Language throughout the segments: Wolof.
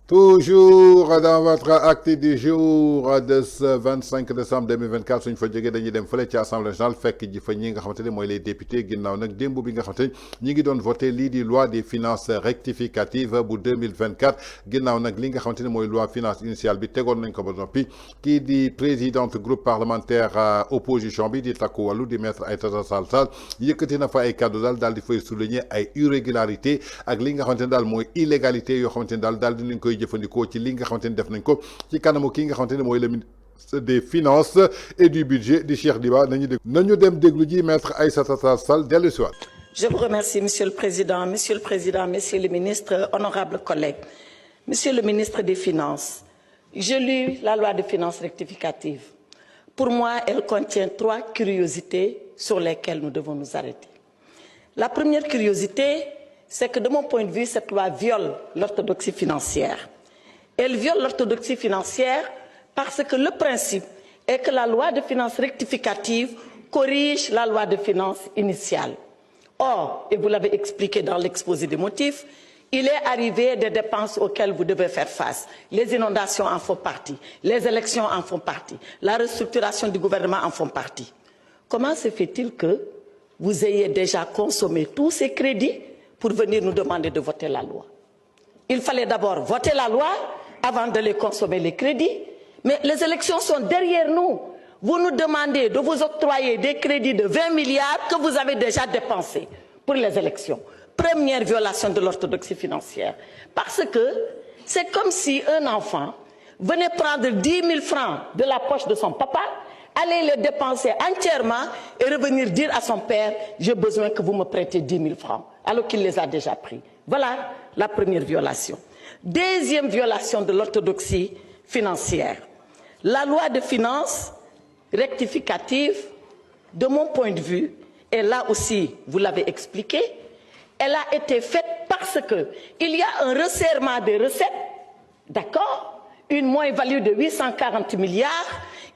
Toujours dans votre acte du jour de ce 25 décembre 2024 suñ fa jógee dañuy dem fële ci assemblée nationale fekk ji fa ñi nga xamante ne mooy les députés ginnaaw nag démb bi nga xamante ne ñi ngi doon voté lii di loi des finances rectificative bu 2024 ginnaaw nag li nga xamante ne mooy loi finance initiale bi tegoon nañ ko ba noppi kii di présidente groupe parlementaire opposition bi di takku wàllu di maître Aïssata Tall Sall yëkkati na fa ay kaddu daal di fay souligner ay irrégularité ak li nga xamante ne daal mooy illégalité yoo xamante ne daal dinañ koy jëfandikoo ci li nga xamante ni def nañ ko ci kanamu ki nga xamante ne mooy le ministre des finances et du budget di Cheikh Diba nañu dem déglu ji maître Aïssata Tall Sall dellu si waat. Je vous remercie, Monsieur le Président, Messieurs le ministre, honorables collègues. Monsieur le ministre des Finances, je lis la loi de finances rectificative. Pour moi, elle contient 3 curiosités sur lesquelles nous devons nous arrêter. La première curiosité, c'est que de mon point de vue, cette loi viole l'orthodoxie financière. Elle viole l'orthodoxie financière parce que le principe est que la loi de finances rectificative corrige la loi de finances initiale. Or, et vous l'avez expliqué dans l'exposé des motifs, il est arrivé des dépenses auxquelles vous devez faire face. Les inondations en font partie, les élections en font partie, la restructuration du gouvernement en font partie. Comment se fait-il que vous ayez déjà consommé tous ces crédits pour venir nous demander de voter la loi? Il fallait d'abord voter la loi avant de les consommer les crédits. Mais les élections sont derrière nous. Vous nous demandez de vous octroyer des crédits de 20 milliards que vous avez déjà dépensés pour les élections. Première violation de l'orthodoxie financière. Parce que c'est comme si un enfant venait prendre 10 000 francs de la poche de son papa, aller les dépenser entièrement et revenir dire à son père « j'ai besoin que vous me prêtez 10 000 francs » alors qu'il les a déjà pris. Voilà la première violation. Deuxième violation de l'orthodoxie financière. La loi de finances rectificative, de mon point de vue, et là aussi, vous l'avez expliqué, elle a été faite parce qu'il y a un resserrement des recettes, d'accord, une moins-value de 840 milliards,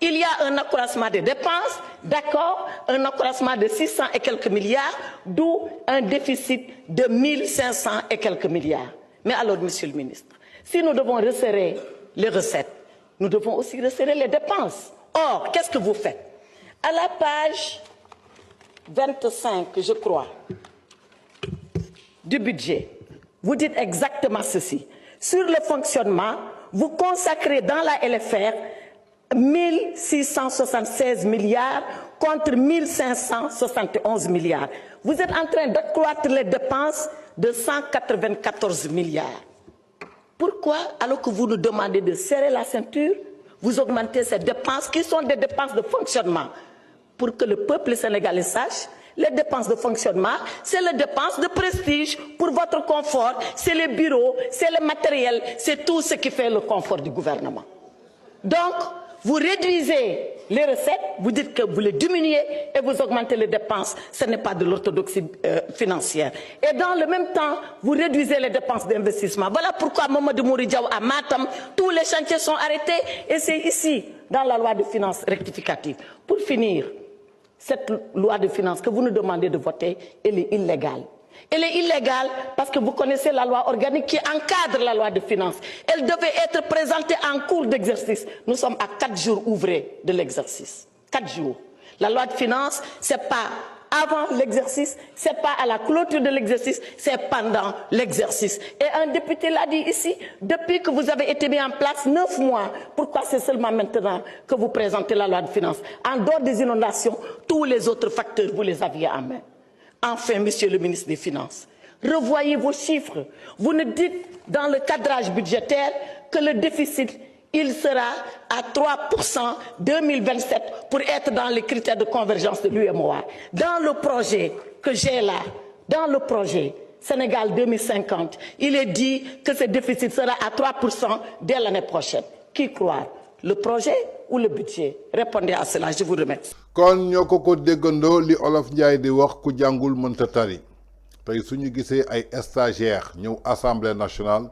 il y a un accroissement des dépenses, d'accord, un accroissement de 600 et quelques milliards, d'où un déficit de 1500 et quelques milliards. Mais alors, Monsieur le ministre, si nous devons resserrer les recettes, nous devons aussi resserrer les dépenses. Or, qu'est-ce que vous faites? À la page 25, je crois, du budget, vous dites exactement ceci. Sur le fonctionnement, vous consacrez dans la LFR 1676 milliards contre 1571 milliards. Vous êtes en train d'accroître les dépenses de 194 milliards. Pourquoi, alors que vous nous demandez de serrer la ceinture, vous augmentez ces dépenses qui sont des dépenses de fonctionnement? Pour que le peuple sénégalais sache, les dépenses de fonctionnement, c'est les dépenses de prestige pour votre confort, c'est les bureaux, c'est le matériel, c'est tout ce qui fait le confort du gouvernement. Donc, vous réduisez les recettes, vous dites que vous les diminuez et vous augmentez les dépenses. Ce n'est pas de l'orthodoxie financière. Et dans le même temps, vous réduisez les dépenses d'investissement. Voilà pourquoi Mamadou Mouridiaou à Matam, tous les chantiers sont arrêtés et c'est ici, dans la loi de finances rectificative. Pour finir, cette loi de finances que vous nous demandez de voter, elle est illégale. Elle est illégale parce que vous connaissez la loi organique qui encadre la loi de finances. Elle devait être présentée en cours d'exercice. Nous sommes à 4 jours ouvrés de l'exercice. 4 jours. La loi de finances, ce n'est pas avant l'exercice, ce n'est pas à la clôture de l'exercice, c'est pendant l'exercice. Et un député l'a dit ici, depuis que vous avez été mis en place 9 mois, pourquoi c'est seulement maintenant que vous présentez la loi de finances? En dehors des inondations, tous les autres facteurs, vous les aviez en main. Enfin, Monsieur le ministre des Finances, revoyez vos chiffres. Vous nous dites dans le cadrage budgétaire que le déficit, il sera à 3% 2027 pour être dans les critères de convergence de l'UEMOA. Dans le projet que j'ai là, dans le projet Sénégal 2050, il est dit que ce déficit sera à 3% dès l'année prochaine. Qui croire? Le projet ou le budget? Répondez à cela, je vous remercie. kon ñoo ko déggandoo li olof Njaay di wax ku jàngul mënta tari tey suñu gisee ay stagiaires ñëw assemblée nationale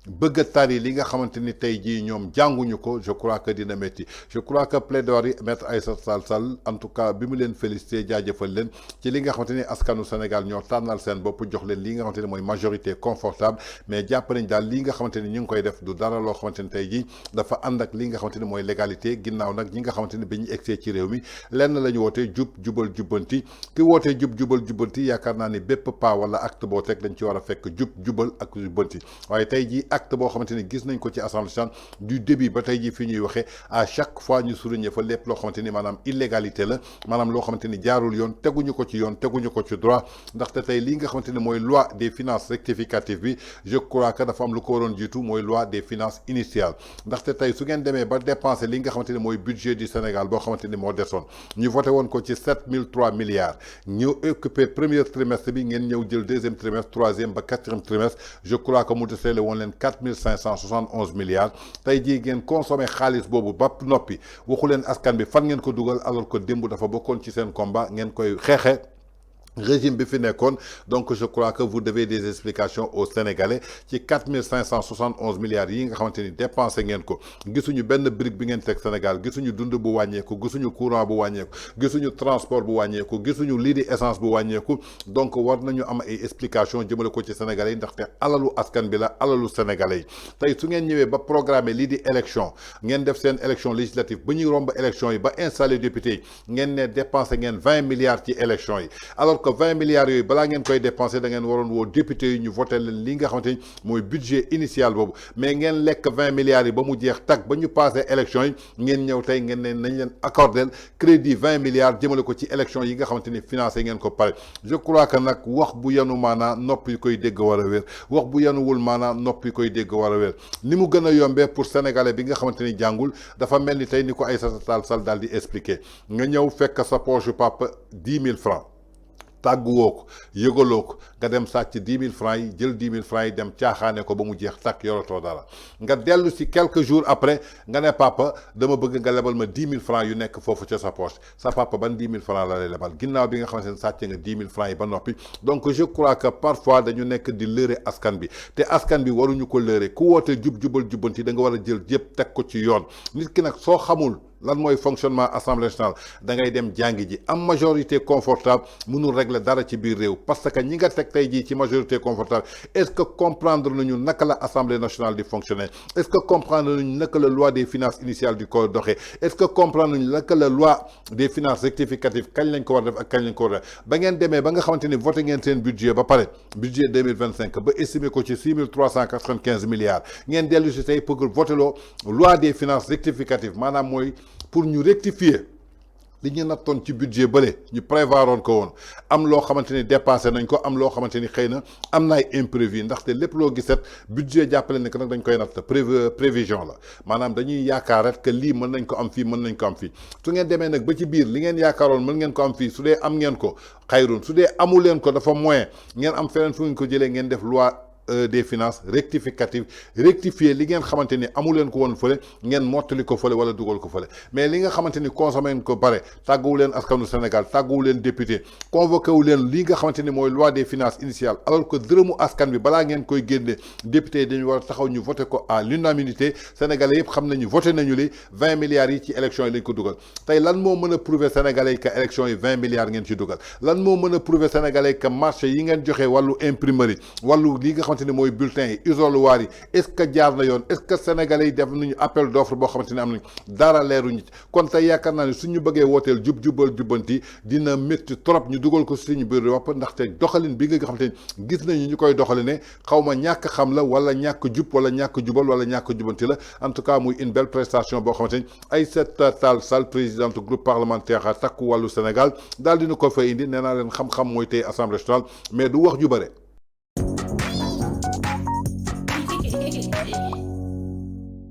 bëgg a tari li nga xamante ni tey jii ñoom jànguñu ko je crois que dina métti je crois que plaidoirie maître Aïssata Tall Sall en tout cas bi mu leen félicité jaajëfal leen ci li nga xamante ni askanu Sénégal ñoo tànnal seen bopp jox leen li nga xamante ni mooy majorité confortable mais jàpp nañ daal li nga xamante ni ñu ngi koy def du dara loo xamante ni tey jii dafa ànd ak li nga xamante ni mooy légalité ginnaaw nag ñi nga xamante ni bi ñu egsee ci réew mi lenn la ñu wootee jub jubal jubbanti ki wootee jub jubal jubbanti yaakaar naa ni bépp pas wala acte boo teg dañ ci war a fekk jub jubal ak jubbanti waaye tey jii acte boo xamante ni gis nañ ko ci assemblée nationale du début ba tey jii fi ñuy waxee à chaque fois ñu souligner fa lépp loo xamante ni maanaam illégalité la maanaam loo xamante ni jaarul yoon teguñu ko ci yoon teguñu ko ci droit ndaxte tey lii nga xamante ni mooy loi des finances rectificative bi je crois que dafa am lu ko waroon jiitu mooy loi des finances initiales ndaxte tey su ngeen demee ba dépenser li nga xamante ni mooy budget du Sénégal boo xamante ni moo desoon ñu voté woon ko ci 7003 milliards ñëw occupé premier trimestre bi ngeen ñëw jël deuxième trimestre troisième ba quatrième trimestre je crois que mu desee woon leen 4571 milliards tey jii ngeen consommé xaalis boobu ba noppi waxu leen askan bi fan ngeen ko dugal alors que démb dafa bokkoon ci seen combat ngeen koy xeexe régime bi fi nekkoon donc je crois que vous devez des explications aux Sénégalais ci 4571 milliards yi nga xamante ni dépensé ngeen ko gisuñu benn brique bi ngeen teg Sénégal gisuñu dund bu wàññeeku gisuñu courant bu wàññeeku gisuñu transport bu wàññeeku gisuñu lii di essence bu wàññeeku donc war nañu am ay explications jëmale ko ci Sénégalais yi ndaxte alalu askan bi la alalu Sénégalais yi tey su ngeen ñëwee ba programmer lii di élection ngeen def seen élection législative ba ñuy romb élection yi ba installé député yi ngeen ne dépensé ngeen 20 milliards ci élection yi alors que 20 milliards yooyu balaa ngeen koy dépenser da ngeen waroon woo député yi ñu voté leen li nga xamante ni mooy budget initial boobu mais ngeen lekk 20 milliards yi ba mu jeex tag ba ñu passé élection yi ngeen ñëw tey ngeen ne nañ leen accordel crédit 20 milliards jëmale ko ci élection yi nga xamante ni financé ngeen ko pare je crois que nag wax bu yanu maanaa nopp yi koy dégg war a wér wax bu yanuwul maanaa nopp yi koy dégg war a wér ni mu gën a yombee pour sénégalais bi nga xamante ni jàngul dafa mel ni tey ni ko Aïssata Tall Sall daal di expliquer nga ñëw fekk sa poche papa 10 000 francs tàgguwoo ko yëgaloo ko nga dem sàcc 10 000 francs yi jël 10 000 francs yi dem caaxaane ko ba mu jeex tàkk yoratoo dara nga dellu si quelques jours après nga ne papa dama bëgg nga lebal ma 10 000 francs yu nekk foofu ca sa poche sa papa ban 10 000 francs la lay lebal ginnaaw bi nga xamante ne sàcc nga 10 000 francs yi ba noppi donc je crois que parfois dañu nekk di lëre askan bi te askan bi waruñu ko lëre ku woote jubal jubbanti da nga war a jël yëpp teg ko ci yoon nit ki nag soo xamul lan mooy fonctionnement assemblée nationale da ngay dem jàngi ji am majorité confortable mënul régler dara ci biir réew parce que ñi nga teg tey jii ci majorité confortable est-ce que comprendre nañu naka la assemblée nationale di fonctionner est-ce que comprendre nañu naka la loi des finances initiales di ko doxee est-ce que comprendre nañu naka la loi des finances rectificatives kañ lañ ko war def ak kañ lañ ko war def ba ngeen demee ba nga xamante ni voté ngeen seen budget ba pare budget 2025 ba estimé ko ci 6395 milliards ngeen dellu si tey pour voté loo loi des finances rectificatives maanaam mooy pour ñu rectifier li ñu nattoon ci budget bële ñu prévoiroon ko woon am loo xamante ni dépassé nañ ko am loo xamante ni xëy na am na ay imprévu ndaxte lépp loo giset budget jàppale ne que nag dañ koy natt prévision la maanaam dañuy yaakaar rek que lii mën nañ ko am fii mën nañ ko am fii su ngeen demee nag ba ci biir li ngeen yaakaaroon mën ngeen ko am fii su dee am ngeen ko xayrun su dee amul leen ko dafa moyen ngeen am feneen fu ngeen ko jëlee ngeen def loi des finances rectificative rectifier li ngeen xamante ni amu leen ko woon fële ngeen mottali ko fële wala dugal ko fële mais li nga xamante ni consommé ko bare tàgguwu leen askanu Sénégal tàgguwu leen député convoqué wu leen li nga xamante ni mooy loi des finances initiales alors que dërëmu askan bi balaa ngeen koy génne député yi dañu war a taxaw ñu voté ko à l'unanimité sénégalais yëpp xam nañu voté nañu li 20 milliards yi ci élection yi lañ ko dugal tey lan moo mën a prouver sénégalais yi que élection yi 20 milliards ngeen ci dugal lan moo mën a prouver sénégalais que marché yi ngeen joxe wàllu imprimerie wàllu li nga xamante ni mooy bulletin yi isoloir yi est-ce que jaar na yoon est-ce que sénégalais yi def nañu appel d'offre boo xamante ni am nañ dara leeruñu ci kon tey yaakaar naa ne suñu bëggee wooteel jubal jubbanti dina métti trop ñu dugal ko suñu biir wopp ndaxte doxalin bi nga xamante ni gis nañu ñu koy doxali ne xaw ma ñàkk xam la wala ñàkk jub wala ñàkk jubal wala ñàkk jubanti la en tout cas muy une belle prestation boo xamante ni Aïssata Tall Sall présidente groupe parlementaire Takku Wàllu Sénégal daal dina ko fay indi nee naa leen xam-xam mooy tey assemblée nationale mais du wax ju bare